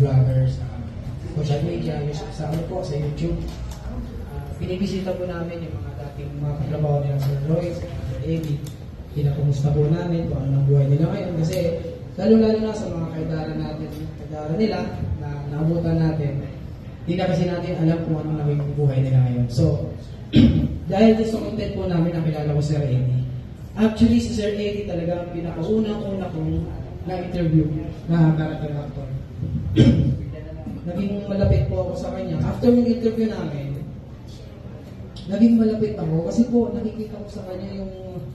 vlogger sa social media, sa ano po, sa YouTube. Binibisita po namin yung mga dating mga katrabaho nila sa Roy, sa Eddie. Pinakumusta po namin kung ano ang buhay nila ngayon. Kasi lalo-lalo na sa mga kaidara natin, kaidara nila na naabutan natin, hindi na kasi natin alam kung anong naging buhay nila ngayon. So, dahil sa content po namin, nakilala ko si Sir Eddie. Actually, si Sir Eddie talaga ang pinakaunang-una kong na-interview na character actor. Naging malapit po ako sa kanya. After yung interview namin, naging malapit ako kasi po nakikita ko sa kanya yung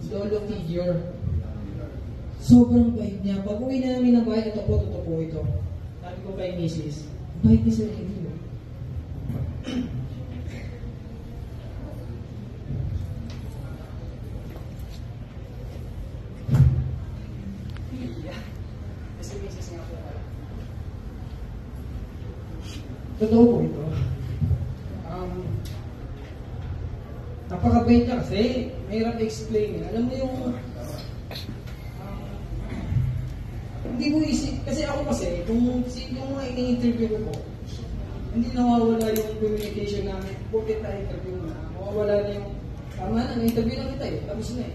lolo figure. Sobrang bait niya. Pag uwi na namin ng bahay, ito po, totoo po ito. Sabi ko kay Mrs., bait ni Sir Eddie. Totoo po ito. Napakabait niya kasi mahirap i-explain. Alam mo yung hindi mo isip, kasi ako kasi, kung yung mga ini-interview ko po, hindi nawawala yung communication namin. Bakit tayo interview na? Mawawala na yung, tama na, na-interview na kita eh, tapos na eh.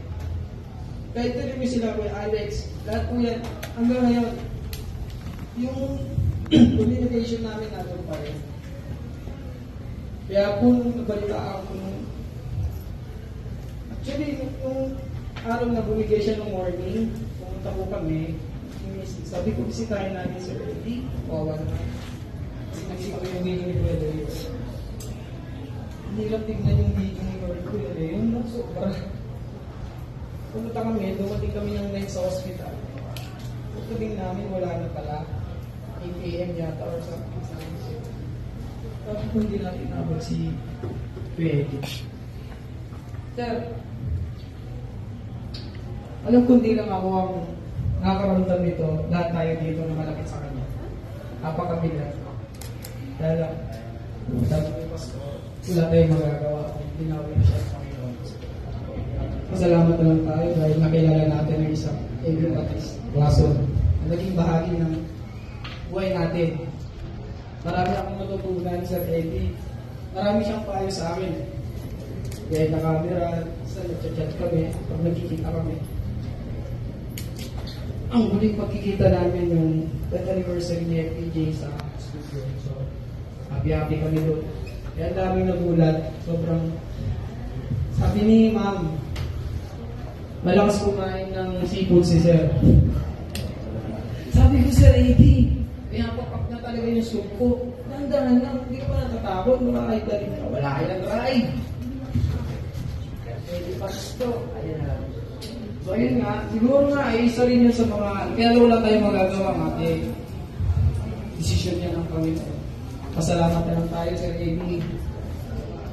Kahit interview sila ko, Alex, lahat po yan, hanggang ngayon, yung communication namin natin pa rin. Kaya po, nabalitaan ko actually, yung araw na bumigay siya ng morning, pumunta po kami, sabi ko, bisitahin natin si Eddie. Wawa na. Kasi nakita ko yung video ni Kuya Leo. Hindi lang tignan yung video ni Kuya Leo. So, parang pumunta kami, dumating kami ng night sa hospital. Pagdating namin, wala na pala. 8 AM yata or something. Tapos kung hindi natin nabag si Kuya Eddie. Sir, alam ko hindi lang ako ang nakakaramdam nito, lahat tayo dito na malapit sa kanya. Napakabilan. Dahil lang, sabi ko Pasko, wala tayong magagawa kung dinawin siya sa Panginoon. Masalamat na lang tayo dahil nakilala natin ang isang Eddie Batis Wason na naging bahagi ng buhay natin. Marami akong natutunan sa Eddie. Marami siyang payo sa amin. Dahil na camera, sa nag-chat kami, pag nagkikita kami. Ang huling pagkikita namin yung 10th anniversary ni FPJ sa studio. So, happy-happy kami doon. Kaya ang daming nagulat. Sobrang, sabi ni Ma'am, malakas kumain ng seafood si Sir. Sabi ko, Sir Eddie, pinapapak na talaga yung soup ko. Dandahan lang, hindi ka pa natatakot. Makakahit na rin ka. Wala kailang ride. Eddie Pasto. Ayan na lang. So ayun nga, siguro nga ay isa rin yun sa mga, kaya wala tayong magagawa ate. Desisyon niya ng Panginoon. Pasalamat na lang tayo Sir Eddie.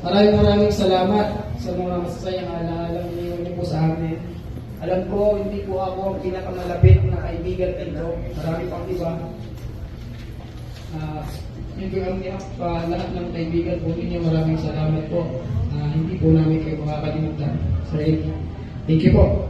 Maraming salamat sa mga masasayang alaala niyo po sa amin. Alam ko, hindi po ako ang pinakamalapit na kaibigan dito. Marami pang iba. Hindi ang lahat ng kaibigan po ninyo, maraming salamat po. Hindi po namin kayo makakalimutan. Sir Eddie, thank you po.